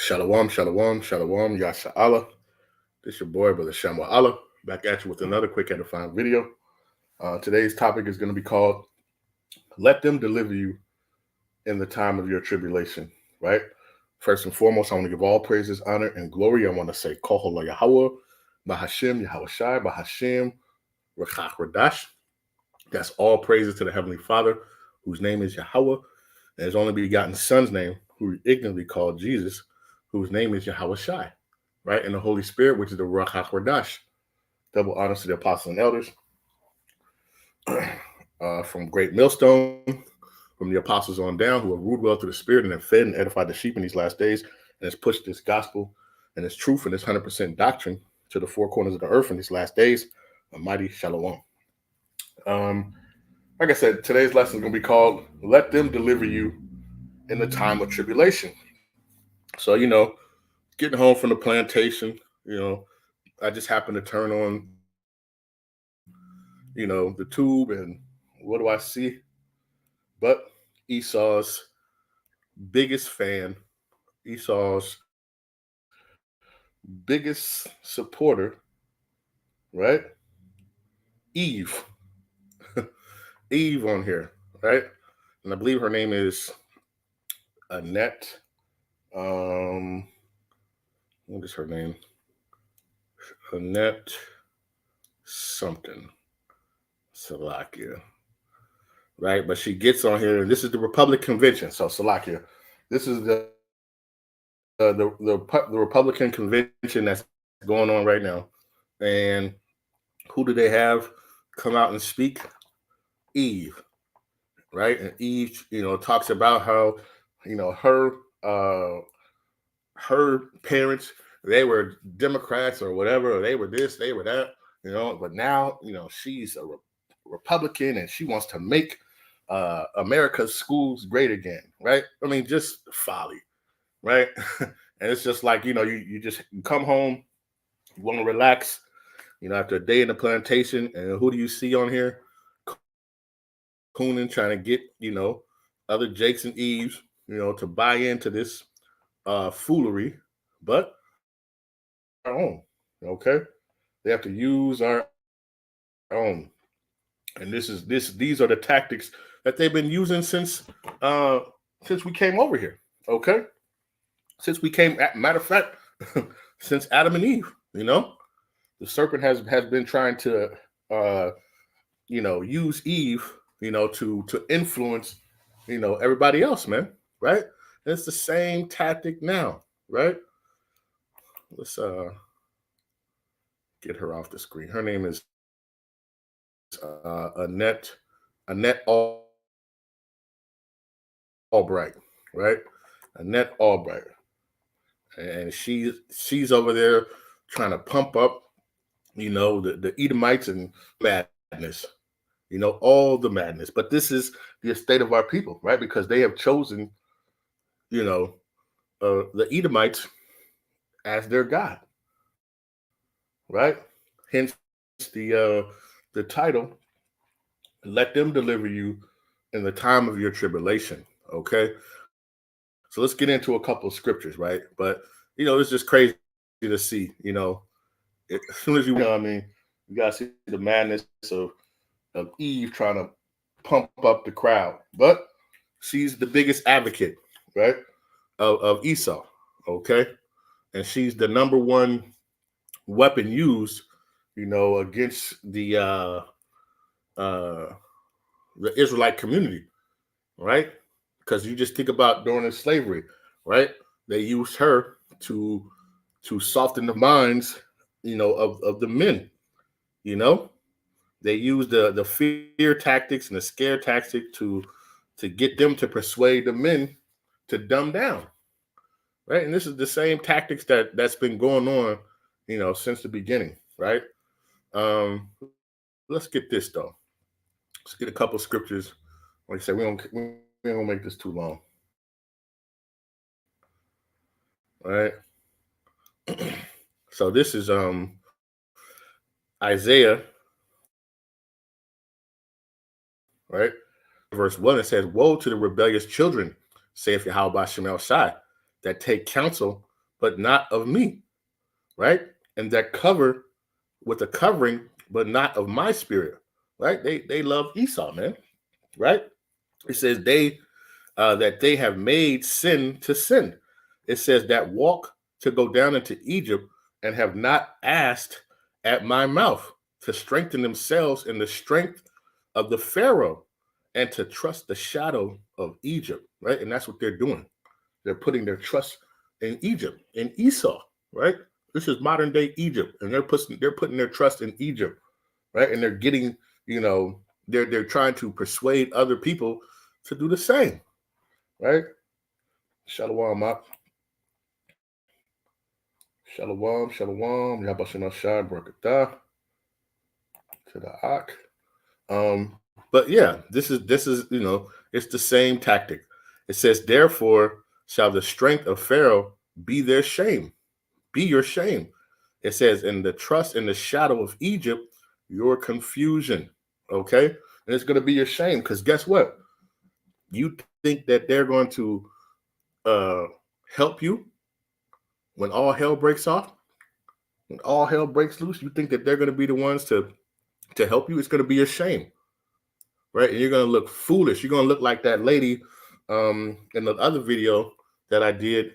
Shalom, shalom, shalom, Yasha Allah. This your boy, Brother Shamu Allah, back at you with another quick edifying video. Today's topic is going to be called, Let Them Deliver You in the Time of Your Tribulation, right? First and foremost, I want to give all praises, honor, and glory. I want to say, Kohola Yahawah, Bahasham, Yahawashi, Bahasham, Rawchaa, Qadash. That's all praises to the Heavenly Father, whose name is Yahawah, and his only begotten Son's name, who we ignorantly called Jesus, whose name is Yahawashi, right? And the Holy Spirit, which is the Rawchaa Qadash. Double honors to the apostles and elders. From Great Millstone, from the apostles on down, who have ruled well through the Spirit and have fed and edified the sheep in these last days, and has pushed this gospel and this truth and this 100% doctrine to the four corners of the earth in these last days. A mighty shalom. Like I said, today's lesson is going to be called, Let Them Deliver You in the Time of Tribulation. So, getting home from the plantation, I just happened to turn on, the tube, and what do I see? But Esau's biggest fan, Esau's biggest supporter, right? Eve. Eve on here, right? And I believe her name is Annette. What is her name? Annette something. Salakia. Right? But she gets on here, and this is the Republican convention. So Salakia. This is the Republican convention that's going on right now. And who do they have come out and speak? Eve. Right? And Eve, talks about how, her parents, they were Democrats or whatever, or they were this, they were that, but now, she's a Republican and she wants to make America's schools great again, right? I mean, just folly, right? And it's just like, you just come home, you want to relax, after a day in the plantation, and who do you see on here? Coonan trying to get, other Jakes and Eves, to buy into this foolery, but our own, okay? They have to use our own. And these are the tactics that they've been using since we came over here, okay? Since we came, matter of fact, since Adam and Eve, the serpent has been trying to use Eve, to influence, everybody else, man, right? And it's the same tactic now, right? Let's get her off the screen. Her name is Annette Albright, right? Annette Albright, and she's over there trying to pump up, the Edomites and madness, all the madness. But this is the estate of our people, right? Because they have chosen, the Edomites as their God, right? Hence the title, Let Them Deliver You in the Time of Your Tribulation, okay? So let's get into a couple of scriptures, right? But, it's just crazy to see, as soon as you got to see the madness of Eve trying to pump up the crowd. But she's the biggest advocate, right, of Esau, okay? And she's the number one weapon used, against the Israelite community, right? Because you just think about during the slavery, right? They used her to soften the minds, of the men, They used the fear tactics and the scare tactic to get them to persuade the men to dumb down, right? And this is the same tactics that's been going on, since the beginning, right? Let's get this though. Let's get a couple scriptures. Like I said, we ain't gonna make this too long, right? So this is Isaiah, right? Verse 1, it says, Woe to the rebellious children, saith Yahawah Shai, that take counsel but not of me, right? And that cover with a covering, but not of my spirit, right? They love Esau, man, right? It says that they have made sin to sin. It says that walk to go down into Egypt and have not asked at my mouth to strengthen themselves in the strength of the Pharaoh and to trust the shadow of Egypt, right? And that's what they're doing. They're putting their trust in Egypt, in Esau, right? This is modern day Egypt, and they're putting their trust in Egypt, right? And they're getting, they're trying to persuade other people to do the same, right? Shalom, Mak. Shalom, shalom. Yahawah Shai Barakatah to the Ak. But yeah, this is it's the same tactic. It says, therefore shall the strength of Pharaoh be their shame, be your shame. It says, in the trust in the shadow of Egypt, your confusion. Okay, and it's going to be your shame because guess what? You think that they're going to uh help you when all hell breaks off, when all hell breaks loose. You think that they're going to be the ones to help you. It's going to be a shame, right? And you're going to look foolish. You're going to look like that lady in the other video that I did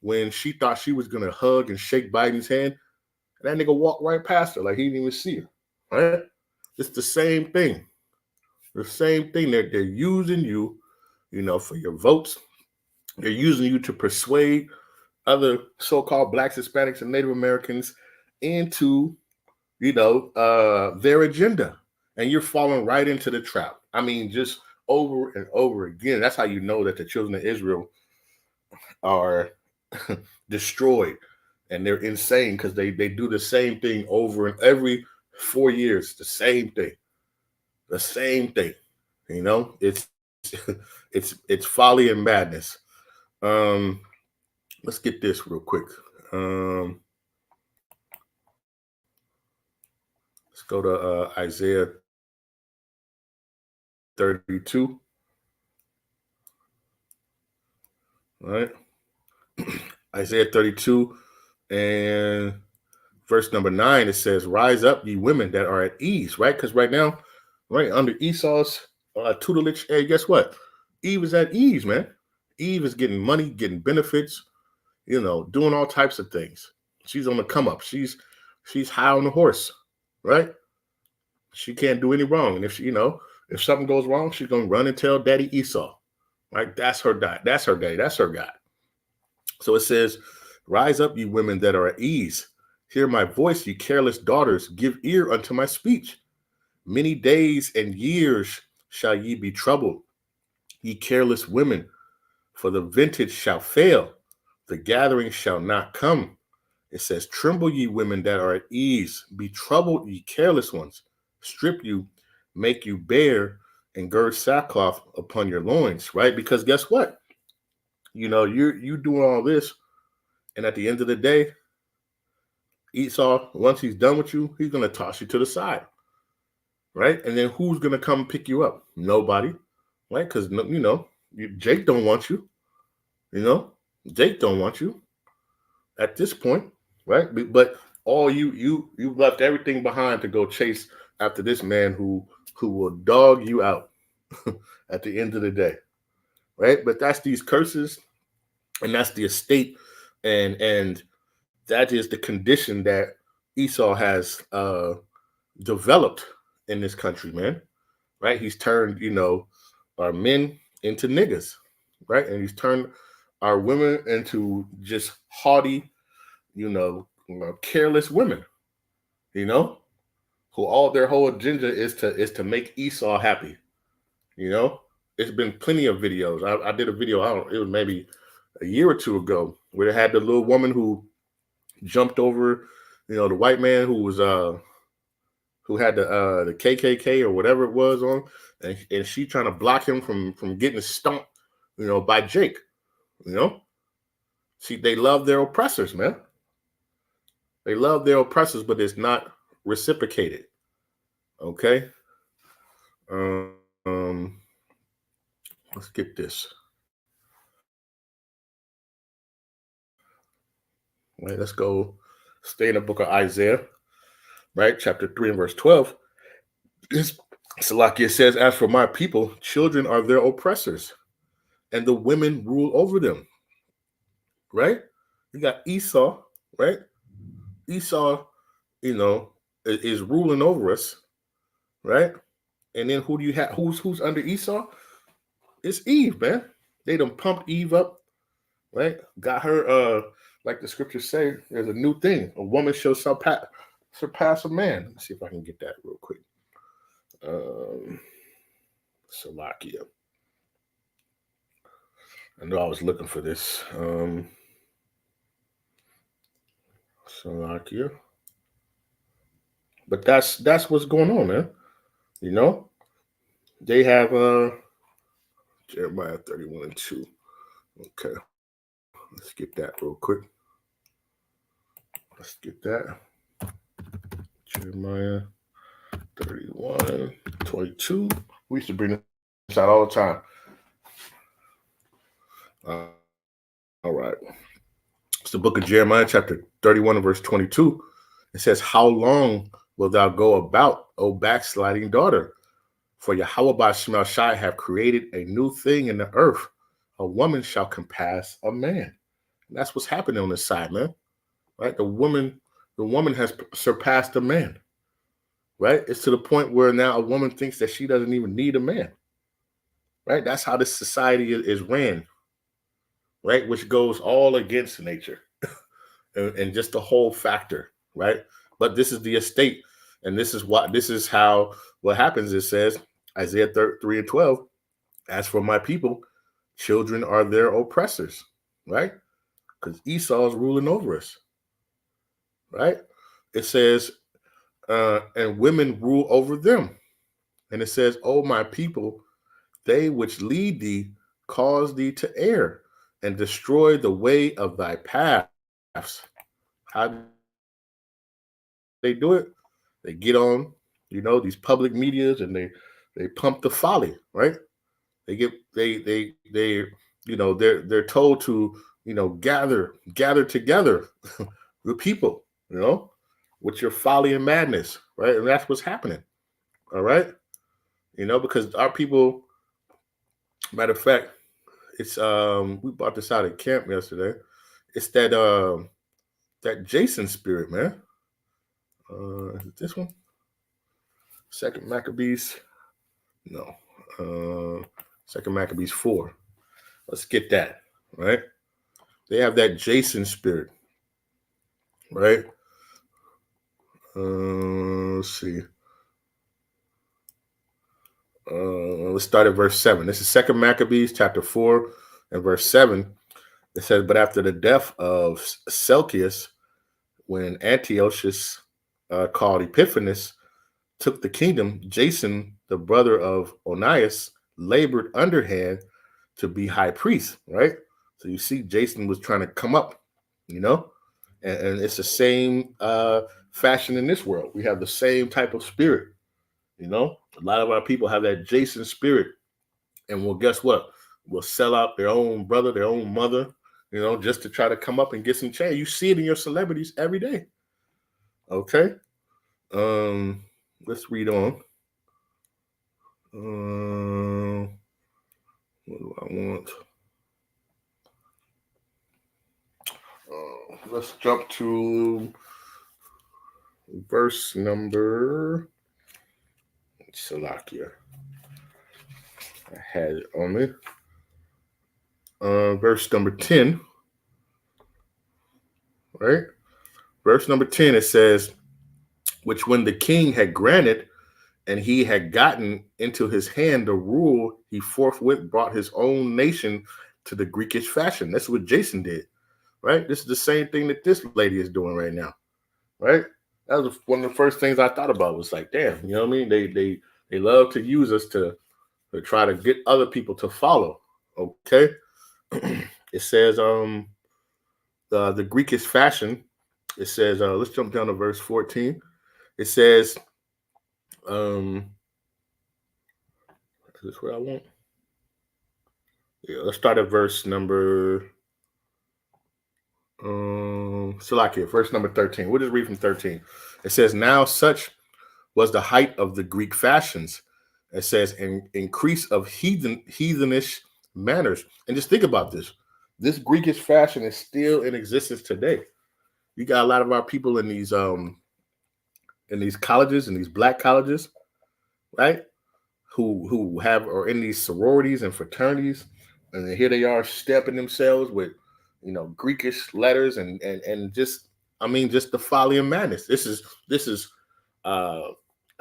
when she thought she was going to hug and shake Biden's hand, and that nigga walked right past her like he didn't even see her, right? It's the same thing. The same thing. They're using you, for your votes. They're using you to persuade other so-called Blacks, Hispanics, and Native Americans into, their agenda. And you're falling right into the trap. I mean, just over and over again. That's how you know that the children of Israel are destroyed and they're insane because they do the same thing over and every 4 years, the same thing. The same thing. It's it's folly and madness. Let's get this real quick. Let's go to Isaiah 32. All right. Isaiah 32 and verse number 9, it says, rise up, ye women that are at ease, right? Because right now, right under Esau's tutelage, hey, guess what? Eve is at ease, man. Eve is getting money, getting benefits, doing all types of things. She's on the come up. She's high on the horse, right? She can't do any wrong. And if something goes wrong, she's gonna run and tell Daddy Esau. Right? That's her dad. That's her day. That's her God. So it says, rise up, ye women that are at ease. Hear my voice, ye careless daughters. Give ear unto my speech. Many days and years shall ye be troubled, ye careless women, for the vintage shall fail, the gathering shall not come. It says, tremble, ye women that are at ease. Be troubled, ye careless ones. Strip you, make you bare, and gird sackcloth upon your loins, right? Because guess what? You're doing all this, and at the end of the day, Esau, once he's done with you, he's going to toss you to the side, right? And then who's going to come pick you up? Nobody, right? Because, Jake don't want you, Jake don't want you at this point, right? But all you left everything behind to go chase after this man who will dog you out at the end of the day, right? But that's these curses, and that's the estate, and that is the condition that Esau has developed in this country, man. Right? He's turned, our men into niggas, right? And he's turned our women into just haughty, careless women, who all their whole agenda is to make Esau happy. It's been plenty of videos. I did a video, it was maybe a year or two ago, where they had the little woman who jumped over, the white man who was who had the KKK or whatever it was on, and she trying to block him from getting stomped, by Jake. They love their oppressors, man. They love their oppressors, but it's not reciprocated. Okay. Um, let's get this. Right, let's go stay in the book of Isaiah, right? Chapter 3 and verse 12. This Salakia says, as for my people, children are their oppressors, and the women rule over them. Right? You got Esau, right? Esau, is ruling over us, right? And then who do you have? Who's under Esau? It's Eve, man. They done pumped Eve up, right? Got her, like the scriptures say, there's a new thing. A woman shall surpass a man. Let me see if I can get that real quick. Salakia. I know I was looking for this. Salakia. But that's what's going on, man. You know? They have Jeremiah 31 and 2. Okay. Let's get that real quick. Let's get that. Jeremiah 31, 22. We used to bring this out all the time. All right. It's the book of Jeremiah, chapter 31 and verse 22. It says, how long will thou go about, O backsliding daughter? For Yahawah Bahasham have created a new thing in the earth. A woman shall compass a man. And that's what's happening on this side, man. Right? The woman has surpassed a man. Right? It's to the point where now a woman thinks that she doesn't even need a man. Right? That's how this society is ran. Right? Which goes all against nature. and just the whole factor. Right? But this is the estate. And this is how what happens. It says, Isaiah 3 and 12, as for my people, children are their oppressors, right? Because Esau is ruling over us, right? It says, and women rule over them. And it says, oh, my people, they which lead thee cause thee to err and destroy the way of thy paths. How do they do it? They get on, these public medias and they pump the folly, right? They're told to gather together the people, with your folly and madness, right? And that's what's happening. All right. Because our people, matter of fact, it's we brought this out at camp yesterday. It's that Jason spirit, man. Is it this one? Second Maccabees? No. Second Maccabees 4. Let's get that, right? They have that Jason spirit, right? Let's see. Let's start at verse 7. This is Second Maccabees chapter 4 and verse 7. It says, but after the death of Seleucus, when Antiochus, called Epiphanes, took the kingdom, Jason, the brother of Onias, labored underhand to be high priest, right? So you see, Jason was trying to come up, and it's the same fashion in this world. We have the same type of spirit, A lot of our people have that Jason spirit, and well, guess what? Will sell out their own brother, their own mother, just to try to come up and get some change. You see it in your celebrities every day. Okay. Let's read on. What do I want? Let's jump to verse number. Salakia. I had it on me. Verse number 10. Right? Verse number 10, it says, which when the king had granted and he had gotten into his hand the rule, he forthwith brought his own nation to the Greekish fashion. That's what Jason did, right? This is the same thing that this lady is doing right now, right? That was one of the first things I thought about. Was like, damn, you know what I mean? They love to use us to try to get other people to follow. Okay, it says the Greekish fashion. It says let's jump down to verse 14. It says, is this what I want? Yeah, let's start at verse number. Salakia, verse number 13. We'll just read from 13. It says, now such was the height of the Greek fashions. It says, an increase of heathenish manners. And just think about this. This Greekish fashion is still in existence today. You got a lot of our people in these colleges, in these black colleges, right? Who are in these sororities and fraternities, and here they are stepping themselves with, Greekish letters and just, just the folly and madness. This is a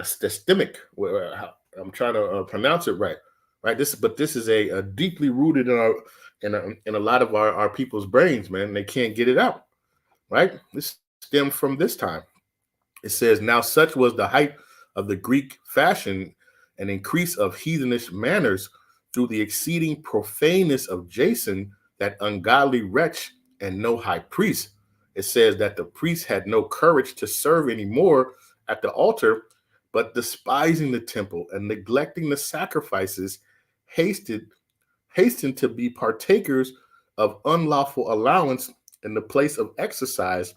systemic. I'm trying to pronounce it right. But this is a deeply rooted in a lot of our people's brains, man. They can't get it out, right? This stems from this time. It says, now such was the height of the Greek fashion, an increase of heathenish manners through the exceeding profaneness of Jason, that ungodly wretch, and no high priest. It says that the priest had no courage to serve anymore at the altar, but despising the temple and neglecting the sacrifices, hastened to be partakers of unlawful allowance in the place of exercise,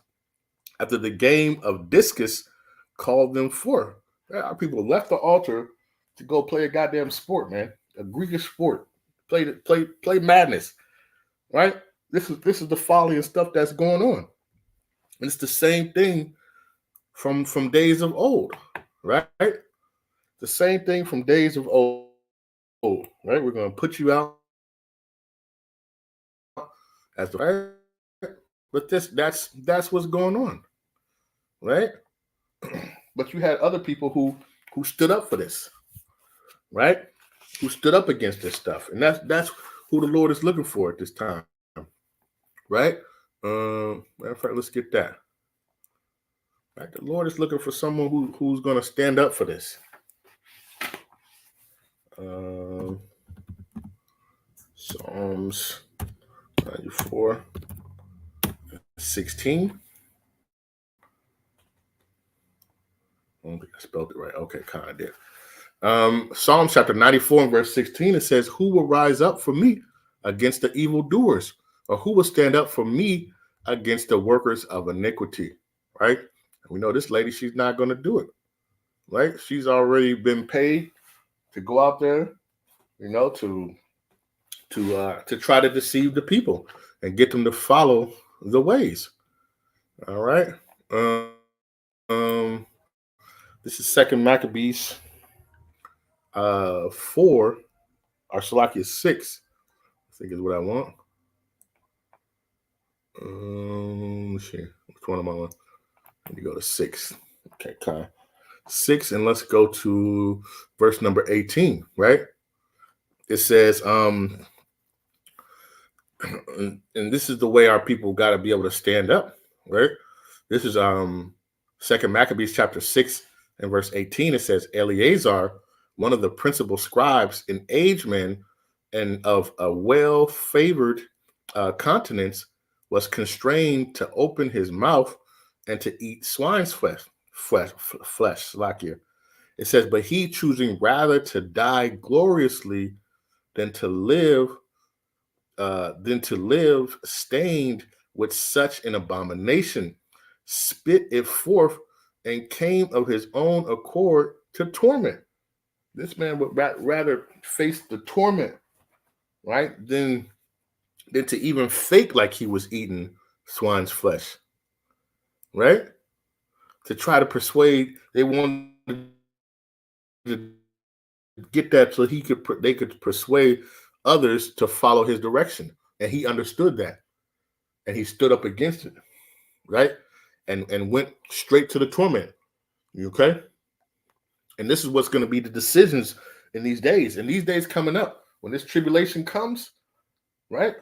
after the game of discus called them forth. Our people left the altar to go play a goddamn sport, man, a Greekish sport, play madness, right? This is the folly and stuff that's going on, and it's the same thing from days of old, right? The same thing from days of old, right? We're gonna put you out as the right, but that's what's going on, right? But you had other people who stood up for this, right? Who stood up against this stuff, and that's who the Lord is looking for at this time, right? Matter of fact, let's get that. Right, the Lord is looking for someone who's going to stand up for this. Psalms 94, 16. I don't think I spelled it right. Okay, kind of did. Psalms chapter 94 and verse 16, it says, who will rise up for me against the evildoers, or who will stand up for me against the workers of iniquity, right? And we know this lady, she's not going to do it, right? She's already been paid to go out there, to try to deceive the people and get them to follow the ways. All right. This is Second Maccabees 4, or Salakia 6, I think is what I want. Let's see. Which one am I on? Let me go to 6. Okay, kind of 6, and let's go to verse number 18, right? It says, and this is the way our people got to be able to stand up, right? This is Second Maccabees chapter 6 and verse 18. It says, Eleazar, one of the principal scribes, an aged man and of a well-favored countenance, was constrained to open his mouth and to eat swine's flesh, like here. It says, but he, choosing rather to die gloriously than to live stained with such an abomination, spit it forth and came of his own accord to torment. This man would rather face the torment, right, than to even fake like he was eating swine's flesh, right? To try to persuade, they wanted to get that so they could persuade others to follow his direction, and he understood that, and he stood up against it, right, and went straight to the torment. Okay, and this is what's going to be the decisions in these days, coming up when this tribulation comes, right?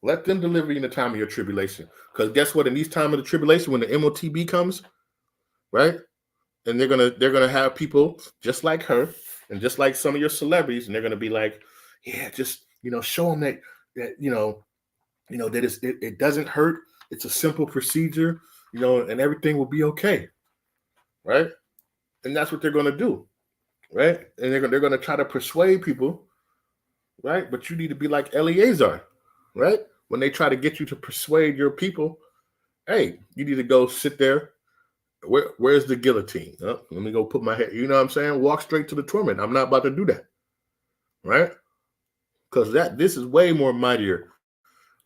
Let them deliver you in the time of your tribulation, because guess what? In these time of the tribulation, when the MOTB comes, right, and they're gonna have people just like her and just like some of your celebrities, and they're gonna be like, yeah, just show them that that it doesn't hurt. It's a simple procedure, and everything will be okay, right? And that's what they're gonna do, right? And they're gonna try to persuade people, right? But you need to be like Eleazar, right? When they try to get you to persuade your people, Hey, you need to go sit there. Where's the guillotine? Let me go put my head. You know what I'm saying? Walk straight to the torment. I'm not about to do that, right? Because this is way more mightier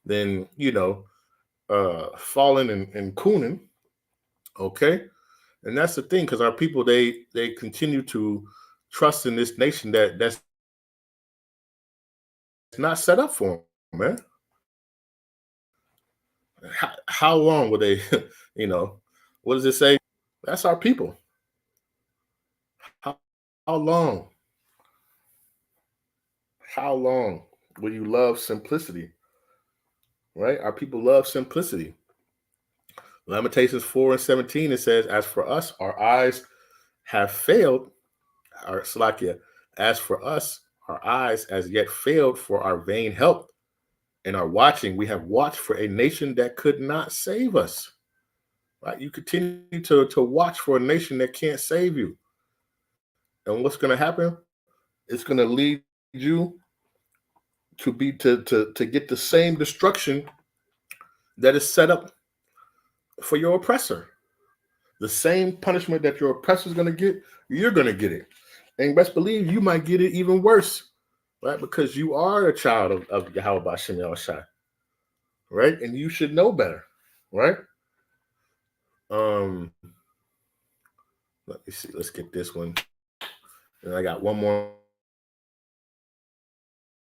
than falling and cooning. Okay, and that's the thing, because our people they continue to trust in this nation that's not set up for them, man. How long will they? you know, what does it say? That's our people. How, how long? How long will you love simplicity? Right? Our people love simplicity. Lamentations 4:17, it says, "As for us, our eyes have failed, our Slakia, as for us, our eyes as yet failed for our vain help. And our watching, we have watched for a nation that could not save us." Right? You continue to watch for a nation that can't save you. And what's going to happen? It's going to lead you to get the same destruction that is set up for your oppressor. The same punishment that your oppressor is going to get, you're going to get it. And best believe you might get it even worse, right? Because you are a child of Yahawah Yahawashi, right? And you should know better, right? Let me see. Let's get this one. And I got one more.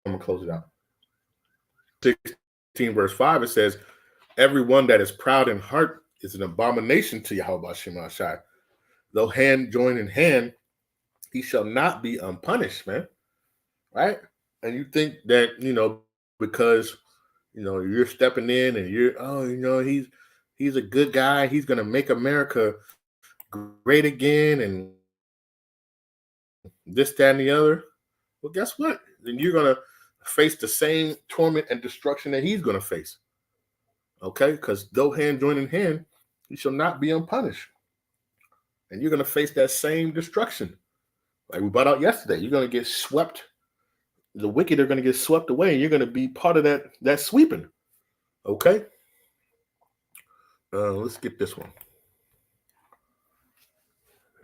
I'm gonna close it out. 16 verse 5, it says, "Everyone that is proud in heart is an abomination to Yahawah Yahawashi. Though hand join in hand, he shall not be unpunished," man. Right? And you think that, because you're stepping in and he's a good guy, he's gonna make America great again and this, that, and the other. Well, guess what? Then you're gonna face the same torment and destruction that he's gonna face. Okay, because though hand join in hand, he shall not be unpunished. And you're gonna face that same destruction. Like we brought out yesterday, you're gonna get swept. The wicked are gonna get swept away, and you're gonna be part of that sweeping. Okay. Let's get this one.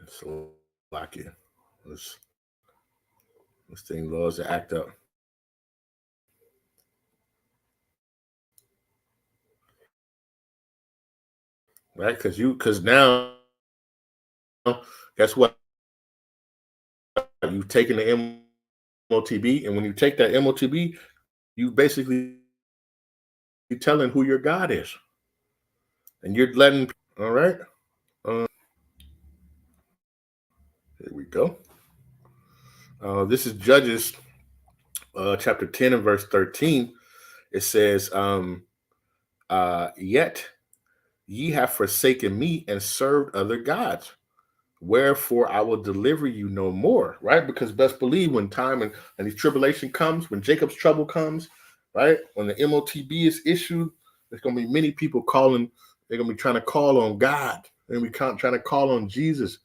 So like it. This thing loves to act up. Right? Because now, guess what? You've taken the MOTB, and when you take that MOTB, you basically telling who your God is, and you're letting. All right. Here we go. This is Judges, chapter 10 and verse 13. It says, "Yet ye have forsaken me and served other gods. Wherefore I will deliver you no more." Right? Because best believe when time and the tribulation comes, when Jacob's trouble comes, right? When the MOTB is issued, there's going to be many people calling. They're going to be trying to call on God. They're going to be trying to call on Jesus.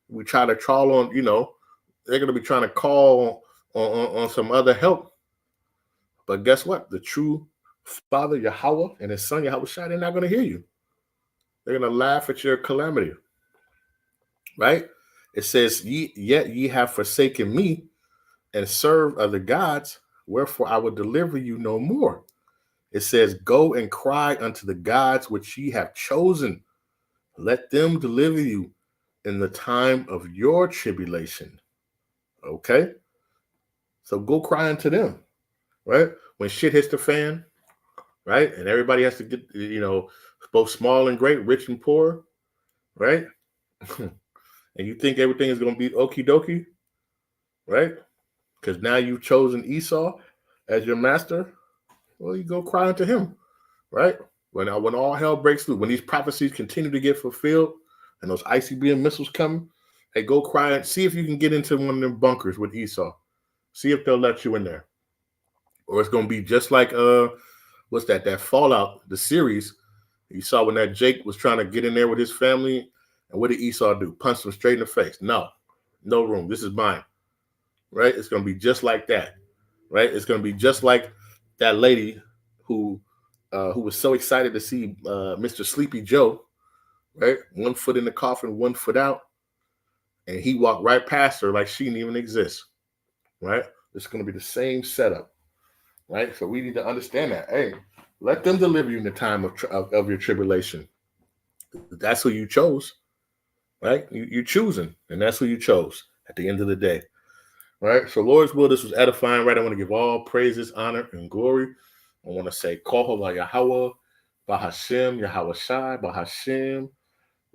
We try to call on, they're going to be trying to call on some other help. But guess what? The true Father Yahawah and his son Yahawashi, they're not going to hear you. They're going to laugh at your calamity. Right? It says, "Yet ye have forsaken me and served other gods, wherefore I will deliver you no more." It says, "Go and cry unto the gods which ye have chosen. Let them deliver you in the time of your tribulation." Okay? So go cry unto them, right? When shit hits the fan, right? And everybody has to get, both small and great, rich and poor, right? And you think everything is going to be okie dokie, right? Because now you've chosen Esau as your master. Well, you go cry unto him, right? When all hell breaks loose, when these prophecies continue to get fulfilled and those ICBM missiles come, hey, go cry and see if you can get into one of them bunkers with Esau. See if they'll let you in there. Or it's going to be just like, what's that Fallout, the series. You saw when that Jake was trying to get in there with his family. And what did Esau do? Punch him straight in the face. No room. This is mine. Right? It's going to be just like that. Right? It's going to be just like that lady who who was so excited to see Mr. Sleepy Joe, right? One foot in the coffin, one foot out. And he walked right past her like she didn't even exist, right? It's going to be the same setup, right? So we need to understand that. Hey, let them deliver you in the time of your tribulation. That's who you chose, right? You're choosing, and that's who you chose at the end of the day, right? So Lord's will, this was edifying, right? I want to give all praises, honor, and glory. I want to say, Kohala Yahawah, Bahasham, Yahawashi, Bahasham,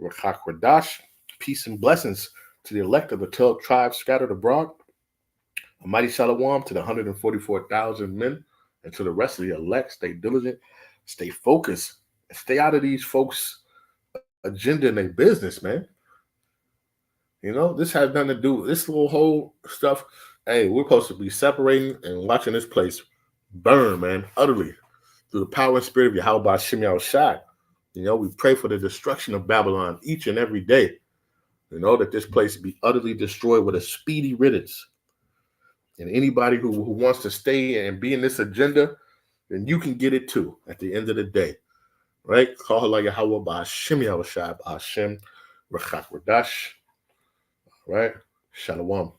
Qadash, peace and blessings to the elect of the 12 tribes scattered abroad. A mighty shalom to the 144,000 men, and to the rest of the elect. Stay diligent, stay focused, stay out of these folks' agenda and their business, man. You know, this has nothing to do with this little whole stuff. Hey, we're supposed to be separating and watching this place burn, man, utterly through the power and spirit of Yahawah Yahawashi. You know, we pray for the destruction of Babylon each and every day. You know, that this place be utterly destroyed with a speedy riddance. And anybody who wants to stay and be in this agenda, then you can get it too at the end of the day. Right? Yahawah Bahasham Yahawashi Bahasham Qadash. Right? Shalom.